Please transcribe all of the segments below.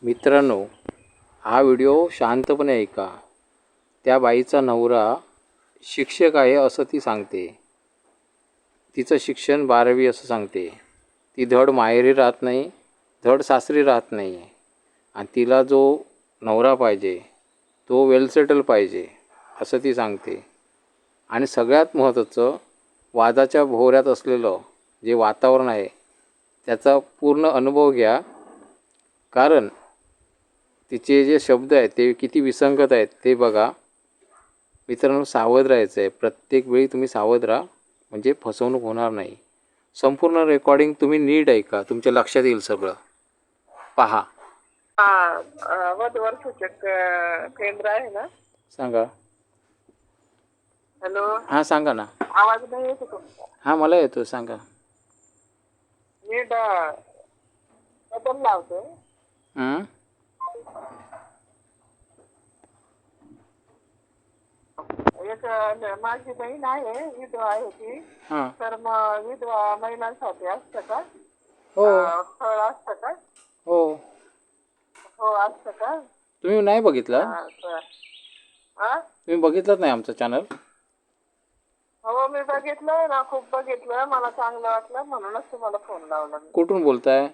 मित्रांनो, हा व्हिडिओ शांतपणे ऐका. त्या बाईचा नवरा शिक्षक आहे असं ती सांगते. तिचं शिक्षण 12वी असं सांगते. ती धड माहेरी राहत नाही, धड सासरी राहत नाही. आणि तिला जो नवरा पाहिजे तो वेल सेटल पाहिजे असं ती सांगते. आणि सगळ्यात महत्त्वाचं, वादाच्या भोवऱ्यात असलेलं जे वातावरण आहे त्याचा पूर्ण अनुभव घ्या. कारण तिचे जे शब्द आहेत ते किती विसंगत आहेत ते बघा. मित्रांनो, सावध राहायचं आहे. प्रत्येक वेळी तुम्ही सावध राहा, म्हणजे फसवणूक होणार नाही. संपूर्ण रेकॉर्डिंग तुम्ही नीट ऐका, तुमच्या लक्षात येईल सगळं. पहा. वधूवर सूचक केंद्र आहे ना? सांगा. हॅलो, हां, सांगा ना. आवाज नाही येतो तुमचा. हां, मला येतो. सांगा. नीट बटन लावतो. एक माझी बहीण आहे, विधवा आहे ती. हां. तर मग विधवा महिलांसाठी असतं का? हो स्थळ असतं का? हो. हो, असतं का? तुम्ही नाही बघितलं? हा? तुम्ही बघितलंच नाही आमचं चॅनल? हो, मी बघितलं ना, खूप बघितलं. मला चांगलं वाटलं म्हणूनच तुम्हाला फोन लावला. कुठून बोलताय?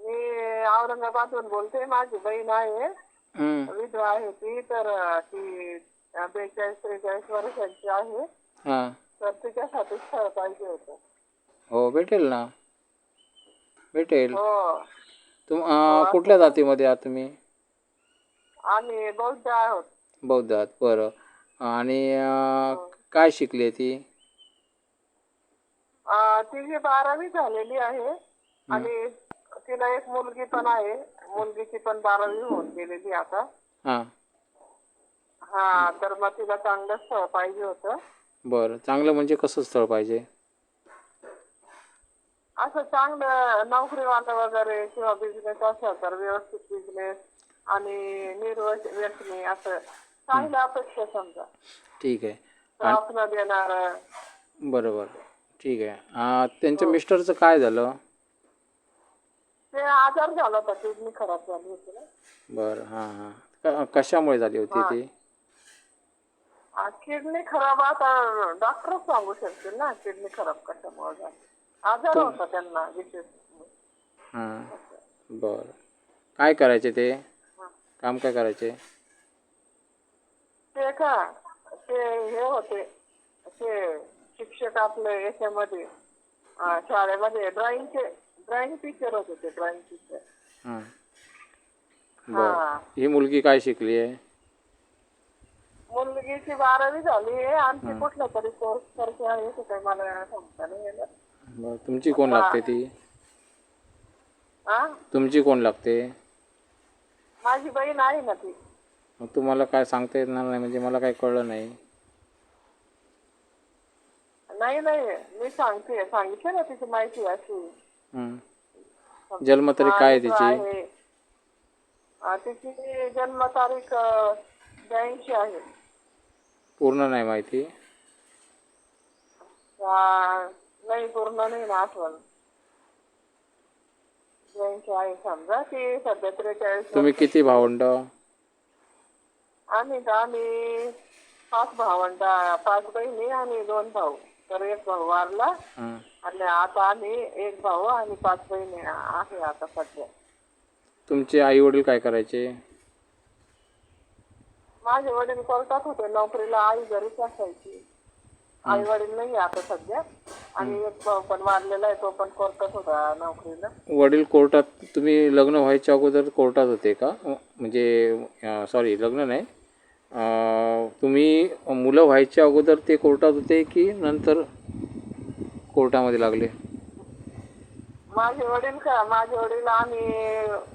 मी औरंगाबादहून बोलते. माझी बहीण आहे, विधवा आहे ती. तर ती 42-43 वर्षांची आहे. हां. तर तिच्यासाठी स्थळ पाहिजे होतं. हो, भेटेल ना, भेटेल. हो, कुठल्या जातीमध्ये आहात तुम्ही? आम्ही बौद्ध आहोत. बौद्ध आहात. बरं. आणि काय शिकली ती? तिची 12वी झालेली आहे आणि तिला एक मुलगी पण आहे. मुलगीची पण 12वी होऊन गेलेली आता. हां. हा, तर मग तिला चांगलं स्थळ पाहिजे होतं. बरं. चांगलं म्हणजे कसं स्थळ पाहिजे? असं चांगलं नोकरीवाला वगैरे किंवा बिझनेस असेल तर व्यवस्थित बिझनेस आणि निर्व्यसनी असं चांगलं अपेक्षा समजा. ठीक आहे. त्रास न देणार. बरोबर. ठीक आहे. त्यांच्या मिस्टरचं काय झालं? ते आजार झाला होता, किडनी खराब झाली होती ना. बरं. हां. कशामुळे झाली होती ती? किडनी खराब आता डॉक्टरच सांगू शकतील ना, किडनी खराब कशामुळे झाली. आजार होता त्यांना विशेष. हां. बरं. काय करायचे ते? काम काय करायचे? ते का ते हे होते, ते शिक्षक आपले याच्यामध्ये शाळेमध्ये ड्रॉइंग टीचर होते ते, ड्रॉइंग टीचर. हां. बरं. ही मुलगी काय शिकली आहे? मुलगीची 12वी झाली आहे. आणखी कुठला तरी कोर्स करते आहे, ते काही मला सांगता नाही येणार. बरं. तुमची कोण लागते ती? तुमची कोण लागते? माझी बहीण आहे ना ती. मग तुम्हाला काय सांगता येणार नाही म्हणजे मला काही कळलं नाही. नाही, मी सांगितलं ना तिची माहिती अशी. जन्मतारीख काय आहे तिची? तिची जन्मतारीख 82 आहे. पूर्ण नाही माहिती? नाही, पूर्ण नाही ना आठवण. 82 आहे समजा. ती सध्या 43. तुम्ही किती भावंड? आम्ही 5 भावंड, 5 बहिणी आणि 2 भाऊ. तर एक भाऊ वारला आणि आता आम्ही 1 भाऊ आणि 5 बहिणी आहे आता सध्या. तुमचे आई वडील काय करायचे? माझे वडील कोर्टात होते नोकरीला. आई घरीच असायची. आई वडील नाही आता सध्या. आणि एक भाऊ पण वारलेला आहे, तो पण कोर्टात होता नोकरीला. वडील कोर्टात? तुम्ही लग्न व्हायच्या अगोदर कोर्टात होते का? म्हणजे सॉरी, लग्न नाही, तुम्ही मुलं व्हायच्या अगोदर ते कोर्टात होते की नंतर कोर्टामध्ये लागले? माझे वडील आम्ही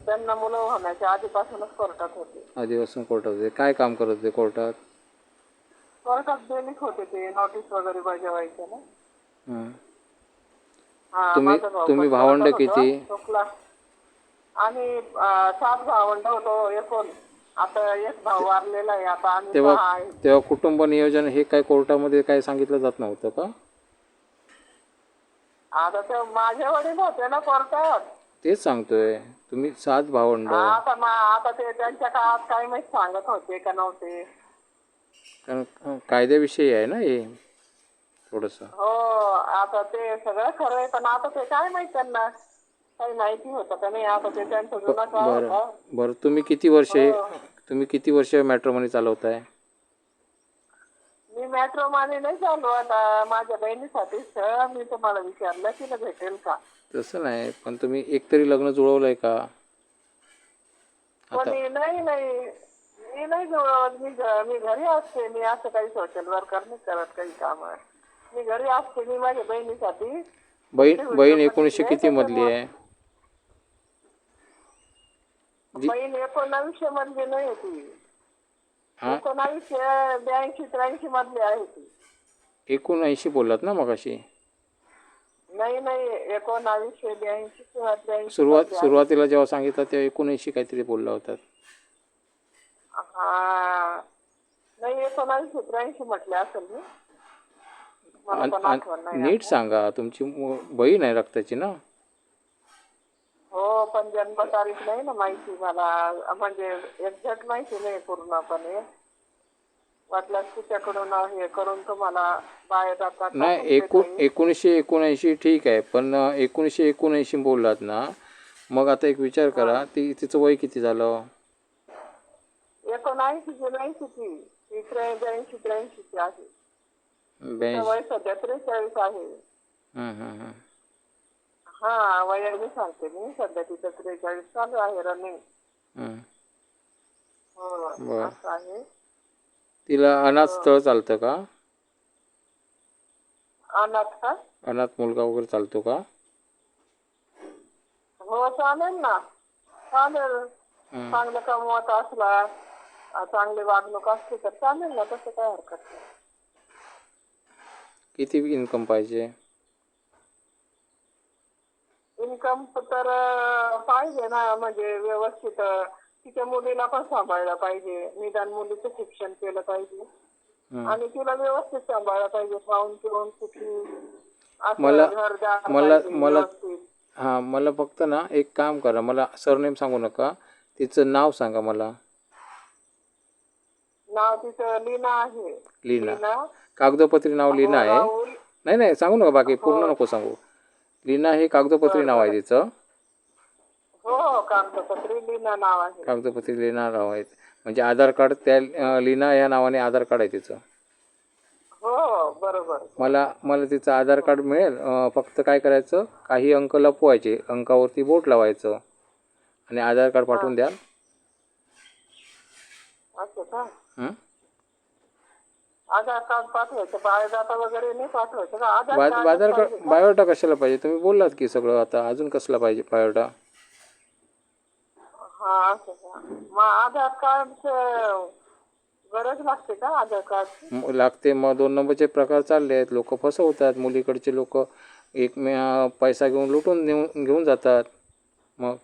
त्यांना मुलं होण्याच्या आधीपासूनच कोर्टात होते. आधीपासून कोर्टात होते. काय काम करत होते कोर्टात? कोर्टात दैनिक होते ते, नोटीस वगैरे बजावायचे ना. तुम्ही भावंड किती? आम्ही 7 भावंड होतो एकूण. आता 1 भाऊ वारलेला आहे. आता आम्ही तेव्हा कुटुंब नियोजन हे काय कोर्टामध्ये काय सांगितलं जात नव्हतं का? आता ते माझे वडील होते ना कोर्टात. तेच सांगतोय, तुम्ही 7 भावंड. आता ते त्यांच्या काळात काय माहित सांगत होते का नव्हते. कारण कायद्याविषयी आहे ना हे थोडंसं. हो, आता ते सगळं खरं आहे, पण आता ते काय माहित त्यांना काही माहिती होतं का नाही. आता ते त्यांचा जुना काळ बरं होता. बरं, तुम्ही किती वर्ष मॅट्रिमोनी चालवताय? मी मॅट्रोमॅनी नाही चालू आता, माझ्या बहिणीसाठीच मी तुम्हाला विचारलं तिला भेटेल का. तसं नाही, पण तुम्ही एकतरी लग्न जुळवलंय का आता? कोणी नाही मी नाही जुळवत. मी घरी असते. मी असं काही सोशल वर्कर नाही करत काही काम. मी घरी असते. मी माझ्या बहिणीसाठी बहीण 1900 किती मधली आहे? बहीण 1900 मधली नाही ती. 1982-83 मधली आहे ती. 79 बोललात ना मगाशी? नाही 1982 किंवा 83 सुरुवातीला जेव्हा सांगितलं तेव्हा 79 काहीतरी बोलला होतात. हा नाही 1983 म्हटले असेल मी. मला पण आठवण नाही. नीट सांगा, तुमची बहीण आहे रक्ताची ना? हो, पण जन्मतारीख नाही ना माहिती मला, म्हणजे एक्झॅक्ट माहिती नाही पूर्णपणे. वाटल्यास तिच्याकडून हे करून तुम्हाला बायोडाटा नाही, 1979 ठीक आहे, पण 1979 बोललात ना, मग आता एक विचार करा, तिचं वय किती झालं? 79 नाही ती 83 आहे. वय सध्या 43 आहे. हा, वयाने सांगते मी. सध्या तिचं 43 चालू आहे रनिंग. हो, असं आहे. तिला अनाथ स्थळ चालतं का? अनाथ मुलगा वगैरे चालतो का? हो, चालेल ना. चालेल. चांगलं कमवत असला, चांगली वागणूक असली तर चालेल ना, तसं काय हरकत नाही. किती इन्कम पाहिजे? इन्कम तर पाहिजे ना, म्हणजे व्यवस्थित. तिच्या मुलीला पण सांभाळलं पाहिजे, निदान मुलीचं शिक्षण केलं पाहिजे आणि तिला व्यवस्थित सांभाळलं पाहिजे, खाऊन पिऊन सुखी मला फक्त ना एक काम करा, मला सरनेम सांगू नका, तिचं नाव सांगा मला. नाव तिचं लीना आहे. लीना कागदोपत्री नाव लीना आहे? नाही सांगू नका, बाकी पूर्ण नको सांगू. लीना हे कागदोपत्री नाव आहे तिचं? हो, कागदोपत्री लीना नाव आहे. कागदोपत्री लीना नाव आहे, म्हणजे आधार कार्ड त्या लीना या नावाने आधार कार्ड आहे तिचं? हो, बरोबर. मला तिचं आधार कार्ड मिळेल. फक्त काय करायचं, काही अंक लपवायचे, अंकावरती बोट लावायचं आणि आधार कार्ड पाठवून द्या. असं का? आधार कार्ड पाठवायचं, बायोडाटा वगैरे नाही पाठवायचं का? आधार कार्ड बायोडाटा कशाला पाहिजे? तुम्ही बोललात की सगळं, आता अजून कसला पाहिजे बायोडाटा? हा, असं का? मग आधार कार्ड गरज लागते का आधार कार्ड? लागते. मग 2 नंबरचे प्रकार चालले आहेत, लोक फसवतात. मुलीकडचे लोक पैसा घेऊन लुटून घेऊन जातात. मग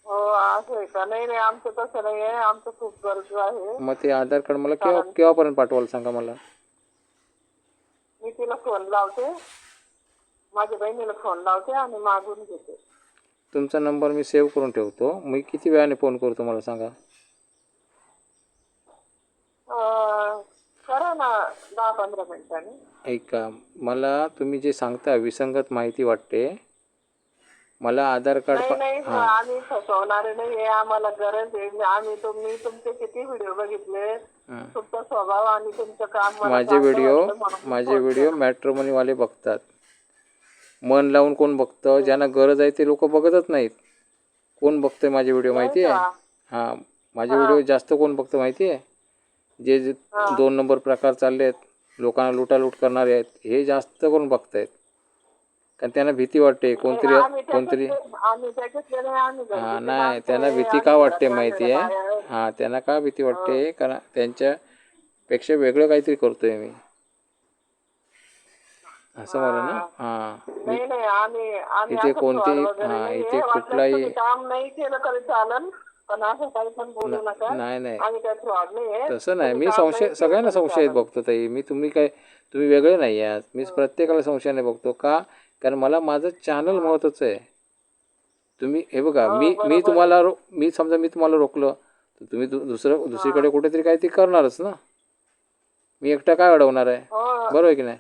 हो, असं आहे का? नाही आमचं तसं नाही आहे, आमचं खूप गरज आहे. मग ते आधार कार्ड मला केव्हापर्यंत पाठवाल सांगा मला. मी तिला फोन लावते, माझ्या बहिणीला फोन लावते आणि मागून घेते. तुमचा नंबर मी सेव्ह करून ठेवतो. मी किती वेळाने फोन करतो मला सांगा. करा ना 10-15 मिनिटांनी. ऐका, मला तुम्ही जे सांगता विसंगत माहिती वाटते. मला आधार कार्ड नाही आम्ही फसवणारे नाही, आम्हाला गरज आहे. मी तुमचे किती व्हिडिओ बघितले, तुमचा स्वभाव आणि तुमचं काम. माझे व्हिडिओ मॅट्रिमोनीवाले बघतात. मन लावून कोण बघतं? ज्यांना गरज आहे ते लोक बघतच नाहीत. कोण बघतंय माझे व्हिडिओ माहिती आहे? हां, माझे व्हिडिओ जास्त कोण बघतं माहिती आहे? जे 2 नंबर प्रकार चालले आहेत, लोकांना लुटालूट करणारे आहेत, हे जास्त करून बघतायत. कारण त्यांना भीती वाटते, कोणतरी नाही, त्यांना भीती का वाटते माहिती आहे? त्यांना का भीती वाटते? कारण त्यांच्यापेक्षा वेगळं काहीतरी करतोय मी, असं मला ना. इथे कुठलाही काम नाही केलं तरी चालेल, पण असं काही पण बोलू नका. नाही तसं नाही. मी सगळ्यांना संशयात बघतो ताई. तुम्ही वेगळे नाही आहात. मी प्रत्येकाला संशयाने बघतो. का? कारण मला माझं चॅनल महत्त्वाचं आहे. तुम्ही हे बघा, मी तुम्हाला मी समजा मी तुम्हाला रोखलं तर तुम्ही दुसरीकडे कुठेतरी काहीतरी करणारच ना. मी एकटा काय अडवणार आहे, हो. बरोबर आहे की नाही.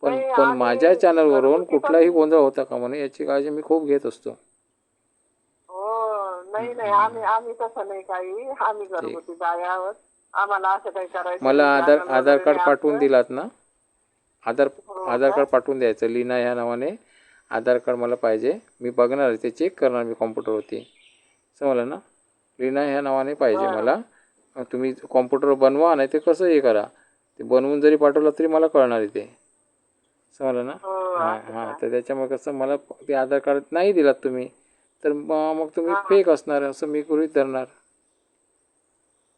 पण नाही, पण आम्ही माझ्या चॅनलवरून घरगुती कुठलाही गोंधळ होता का म्हणे याची काळजी मी खूप घेत असतो. हो. नाही नाही, आम्ही तसं नाही काही. आम्ही घरगुती बाया आहोत. आम्हाला असं काही करायचं मला नाही. आधार channel आधार वगैरे कार्ड नाही पाठवून आमचं. दिलात ना, आधार हो आधार का? कार्ड पाठवून द्यायचं, लीना ह्या नावाने आधार कार्ड मला पाहिजे. मी बघणार आहे, ते चेक करणार मी कॉम्प्युटरवरती, समजलं ना. लीना ह्या नावाने पाहिजे बरं. मला. तुम्ही कॉम्प्युटरवर बनवा, नाही ते कसं हे करा, ते बनवून जरी पाठवलं तरी मला कळणार आहे ते, समजलं ना. हो, हां असं हां, का? तर त्याच्यामुळे कसं मला ते आधार कार्ड नाही दिलात तुम्ही तर मग तुम्ही हां. फेक असणार असं मी गृहीत धरणार.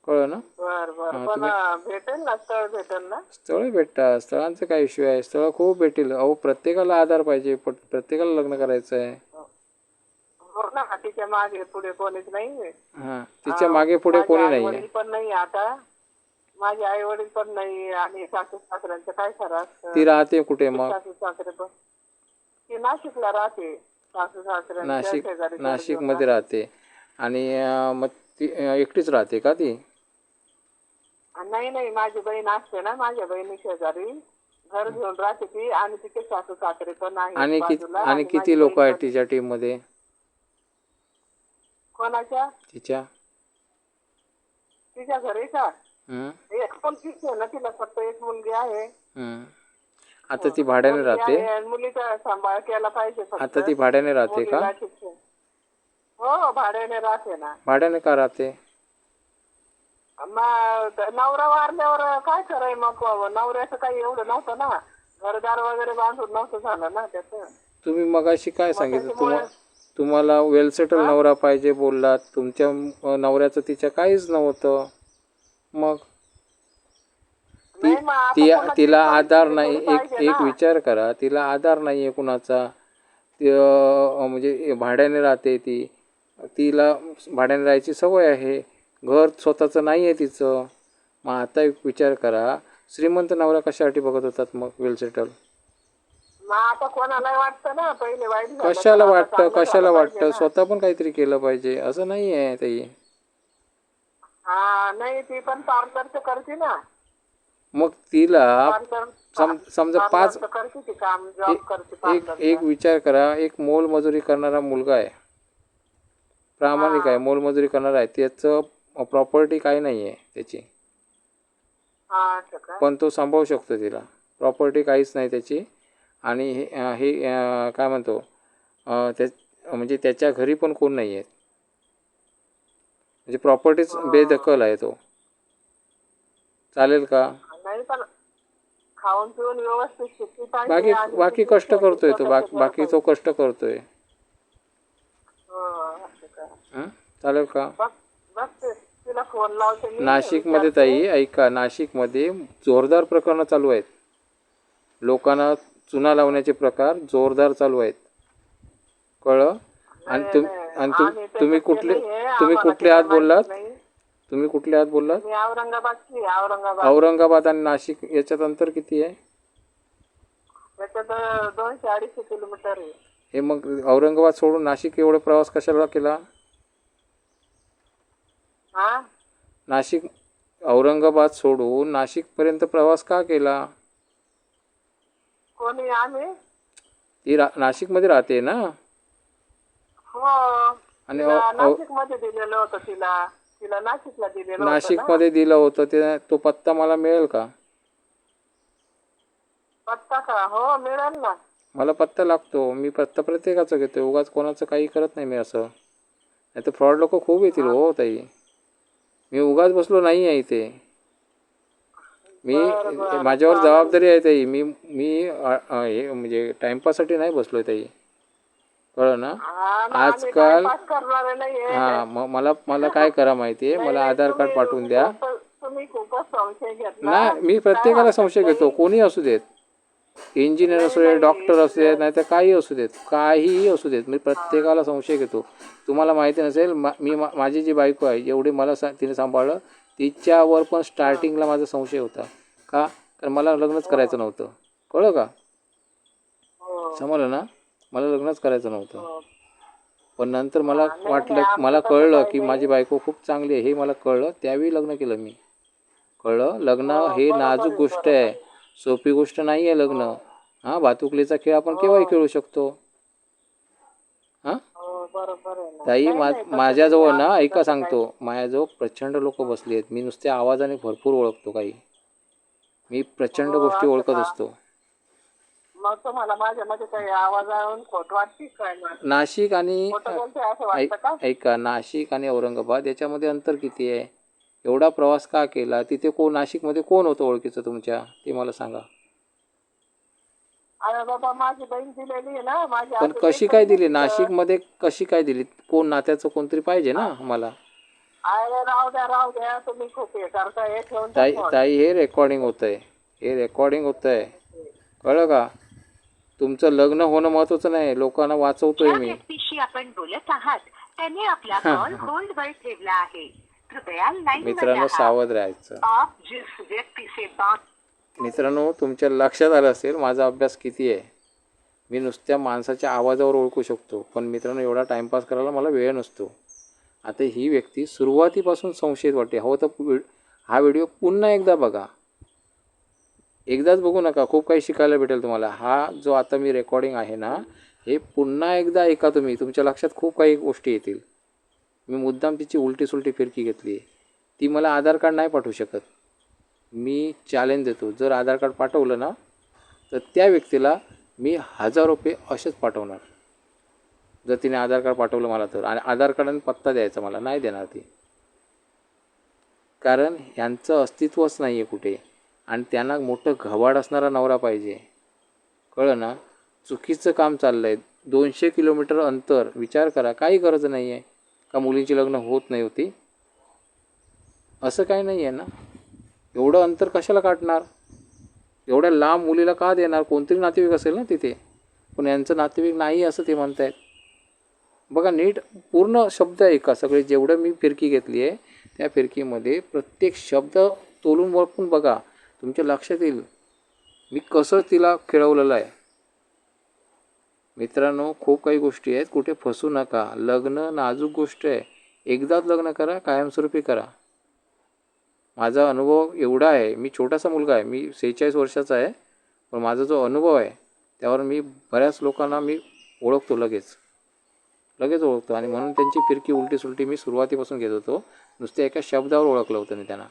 कळलं ना. बरं बरं. हां, पण तुम्ही भेटेल ना, स्थळ भेटेल ना? स्थळं भेटतात, स्थळांचं काय इश्यू आहे, स्थळं खूप भेटेल. अहो प्रत्येकाला आधार पाहिजे, प्रत्येकाला लग्न करायचं आहे. हो ना, तिच्या मागे पुढे कोणीच नाही. हां, तिच्या मागे पुढे माझे कोणी आई नाही आहे. वडील पण नाही आता. माझे आई वडील पण नाही आणि सासू सासऱ्यांचं काय खरं असतं. ती राहते कुठे ते मग. सासू सासरे पण ती नाशिकला राहते. सासू सासऱ्यांच्या शेजारी घर घेऊन नाशिकमध्ये राहते. राहते. आणि मग ती एकटीच राहते का ती. नाही नाही, माझी बहीण असते ना, माझ्या बहिणी शेजारी घर घेऊन राहते ती आणि तिचे सासू सासरे पण आहेत बाजूला आणि आणि माझी किती लोक बहीण आहेत पण. तिच्या टीममध्ये. कोणाच्या? तिच्या तिच्या घरी का? हं, एक मुलगीच आहे ना, तिला फक्त एक मुलगी आहे. हं. आता ती भाड्याने मुलगी राहते. आहे आणि मुलीचा सांभाळ केला पाहिजे फक्त. आता ती भाड्याने राहते का. मुलीला शिक्षण. हो, भाड्याने राहते ना. भाड्याने का राहते. मग नवरा वारल्यावर काय कराय मग, नवऱ्याचं काही एवढं नव्हतं ना, घरदार वगैरे बांधून नव्हतं झालं ना त्याचं. तुम्ही मगाशी काय मग सांगितलं, त्याच्यामुळे तुम्हाला वेल सेटल हा? नवरा पाहिजे बोललात. तुमच्या नवऱ्याचं तिच्या काहीच नव्हतं. मग ती नाही, मग आता ती कोणाची तिला आधार परिस्थिती नाही. थोडी एक पाहिजे एक ना. विचार करा, तिला आधार नाही आहे कुणाचा. म्हणजे भाड्याने राहते ती. तिला भाड्याने राहायची सवय आहे. घर स्वतःचं नाही आहे तिचं. मग आता एक विचार करा, श्रीमंत नवरा कशासाठी बघत होतात मग वेल सेटल. मग आता कोणाला वाटतं ना, पहिले वाईट झालं तर कशाला आता वाटतं, चांगलं झालं पाहिजे ना. स्वतः पण काहीतरी केलं पाहिजे, असं नाही आहे ताई. हा, नाही ती पण पार्लरचं करते ना. मग तिला पार्लर समजा पाच पार्लरचं करते ती काम, जॉब करते एक पार्लरचा. विचार करा, एक मोलमजुरी करणारा मुलगा आहे, प्रामाणिक आहे, हा मोलमजुरी करणारा आहे, त्याचं प्रॉपर्टी काही नाही आहे त्याची, हा, असं का? पण तो सांभाळू शकतो तिला. प्रॉपर्टी काहीच नाही त्याची. आणि हे काय म्हणतो, म्हणजे त्याच्या घरी पण कोण नाही आहे, म्हणजे प्रॉपर्टीच बेदखल आहे तो. चालेल का. नाही, पण खाऊन पिऊन व्यवस्थित शिकली पाहिजे बाकी आणि बाकी तिची कष्ट करतोय तो, स्वतःचं घर बाकी तो पाहिजे. कष्ट करतोय. हो, असं का? हं? चालेल का. बघते, तिला फोन लावते मी, नाशिकमध्ये विचारते. ताई ऐका, नाशिकमध्ये जोरदार प्रकरणं चालू आहेत. लोकांना चुना लावण्याचे प्रकार जोरदार चालू आहेत, कळलं. आणि नाही तुम नाही, आणि तुम आम्ही तुम्ही त्याच्यात कुठले गेलेली आहे, तुम्ही आम्हाला कुठले आहात त्याचं बोललात. माहितीच नाही. तुम्ही कुठले आहात बोललात. मी औरंगाबादची आहे, औरंगाबाद. औरंगाबाद आणि नाशिक याच्यात अंतर किती आहे. त्याच्यात 200-250 किलोमीटर आहे. हे मग औरंगाबाद सोडून नाशिक एवढा प्रवास कशाला केला. हा, नाशिक औरंगाबाद सोडून नाशिकपर्यंत प्रवास का केला. कोणी? आम्ही. ती नाशिकमध्ये राहते ना. हो, आणि तिला नाशिक मध्ये दिलेलं होतं. तिला तिला नाशिकला दिलेलं होतं ना. नाशिकमध्ये दिलं होतं ते, तो पत्ता मला मिळेल का. पत्ता का? हो, मिळेल ना. मला पत्ता लागतो, मी पत्ता प्रत्येकाचा घेतो, उगाच कोणाचं काही करत नाही मी असं. नाही तर फ्रॉड लोक खूप येतील हो ताई. मी उगाच बसलो नाही आहे इथे. बरं बरं, माझ्यावर चालेल. जबाबदारी आहे ताई. मी मी हे म्हणजे टाइमपाससाठी नाही बसलोय ताई, कळलं ना. हा ना, आम्ही आजकाल टाइमपास करणारे नाहीये. हां, मला काय करा माहिती आहे, नाही मला नाही, आधार कार्ड पाठवून द्या. तुम्ही खूपच संशय घेतला. नाही, मी काय प्रत्येकाला हरकत संशय घेतो, नाही. कोणी असू देत. इंजिनियर नाही असू देत, नाही, डॉक्टर असू देत, नाही तर काही असू देत, काहीही असू देत, मी प्रत्येकाला संशय घेतो. तुम्हाला माहिती नसेल, माझी जी बायको आहे, एवढी मला तिने सांभाळलं, तिच्यावर पण स्टार्टिंगला माझा संशय होता. का. कारण मला लग्नच करायचं नव्हतं, कळलं का. हो समजलं ना. मला लग्नच करायचं नव्हतं. हो पण नंतर मला नाही, वाटलं, आमचं मला तसं कळलं काही की नाही. माझी बायको खूप चांगली आहे हे मला कळलं, त्यावेळी लग्न केलं मी. कळलं लग्न हो, हे बरोबर नाजूक आहे, गोष्ट बरोबर आहे, आहे. सोपी गोष्ट नाही आहे लग्न. हो, हां, भातुकलीचा खेळ आपण केव्हाही हो, खेळू शकतो. हां, हो, बरोबर आहे ना. ताई नाही, नाही, तसं नाही माझ्याजवळ ना, आमचं ऐका तसं काही सांगतो, नाही. माझ्याजवळ प्रचंड लोक बसली आहेत. मी नुसत्या आवाजाने भरपूर ओळखतो काही. मी प्रचंड हो, गोष्टी असं ओळखत का? असतो. मग तुम्हाला माझ्यामध्ये काही आवाजावरून खोट वाटते काय मग? नाशिक आणि खोटं बोलते असं ऐक वाटतं का? ऐका, नाशिक आणि औरंगाबाद याच्यामध्ये अंतर किती आहे? एवढा प्रवास का केला? तिथे नाशिकमध्ये कोण होतं ओळखीचं तुमच्या? ते मला सांगा. अरे बाबा, माझी बहीण दिलेली आहे ना, माझी पण अजून कशी एकच काय आहे दिली? तिथं. नाशिकमध्ये कशी काय दिली? कोण नात्याचं कोणतरी पाहिजे ना अ- मला. अरे राहू द्या, तुम्ही खूप हे करताय, ठेवून द्या ताई फोन. ताई हे रेकॉर्डिंग होतं आहे. हे रेकॉर्डिंग होतं आहे. कळलं का? तुमचं लग्न होणं महत्त्वाचं नाही, लोकांना वाचवतोय ज्या मी. व्यक्तीशी आपण बोलत आहात त्यांनी आपला कॉल होल्डवर ठेवला आहे. कृपया लाइन पर मित्रांनो, रहा. सावध राहायचं. आप जिस व्यक्ति से बात मित्रांनो, तुमच्या लक्षात आलं असेल माझा अभ्यास किती आहे. मी नुसत्या माणसाच्या आवाजावर ओळखू शकतो, पण मित्रांनो एवढा टाईमपास करायला मला वेळ नसतो. आता ही व्यक्ती सुरुवातीपासून संशयित वाटते. हो तर हा व्हिडिओ पुन्हा एकदा बघा. एकदाच बघू नका, खूप काही शिकायला भेटेल तुम्हाला. हा जो आता मी रेकॉर्डिंग आहे ना, हे पुन्हा एकदा ऐका तुम्ही, तुमच्या लक्षात खूप काही गोष्टी येतील. मी मुद्दाम तिची उलटी सुलटी फिरकी घेतली आहे. ती मला आधार कार्ड नाही पाठवू शकत. मी चॅलेंज देतो, जर आधार कार्ड पाठवलं ना तर त्या व्यक्तीला मी ₹1000 असेच पाठवणार. जर तिने आधार कार्ड पाठवलं मला तर. आणि आधार कार्ड आणि पत्ता द्यायचा मला, नाही देणार ती. कारण ह्यांचं अस्तित्वच नाही आहे कुठे. आणि त्यांना मोठं घबाड असणारा नवरा पाहिजे. कळलं ना? चुकीचं काम चाललं आहे. 200 किलोमीटर अंतर, विचार करा, काही गरज नाही आहे का मुलींची लग्न होत नाही होती? असं काही नाही आहे ना. एवढं अंतर कशाला काढणार? एवढ्या लांब मुलीला का देणार? कोणतरी नातेवाईक असेल ना तिथे. पण यांचं नातेवाईक नाही असं ते म्हणत आहेत. बघा नीट, पूर्ण शब्द ऐका सगळे. जेवढं मी फिरकी घेतली आहे त्या फिरकीमध्ये प्रत्येक शब्द तोलून वळपून बघा, तुमच्या लक्षात येईल मी कसं तिला खेळवलेलं आहे. मित्रांनो, खूप काही गोष्टी आहेत, कुठे फसू नका. लग्न नाजूक गोष्ट आहे. एकदाच लग्न करा, कायमस्वरूपी करा. माझा अनुभव एवढा आहे, मी छोटासा मुलगा आहे, मी 46 वर्षाचा आहे, पण माझा जो अनुभव आहे त्यावर मी बऱ्याच लोकांना मी ओळखतो, लगेच ओळखतो. आणि म्हणून त्यांची फिरकी उलटी सुलटी मी सुरुवातीपासून घेत होतो. नुसत्या एका शब्दावर ओळखलं होतं मी त्यांना.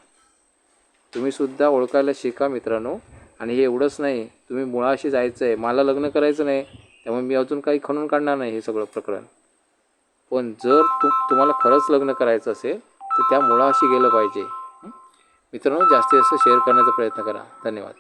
तुम्हीसुद्धा ओळखायला शिका मित्रांनो. आणि हे एवढंच नाही, तुम्ही मुळाशी जायचं आहे. मला लग्न करायचं नाही, त्यामुळे मी अजून काही खणून काढणार नाही हे सगळं प्रकरण. पण जर तुम्हाला खरंच लग्न करायचं असेल तर त्या मुळाशी गेलं पाहिजे. मित्रांनो, जास्तीत जास्त शेअर करण्याचा प्रयत्न करा. धन्यवाद.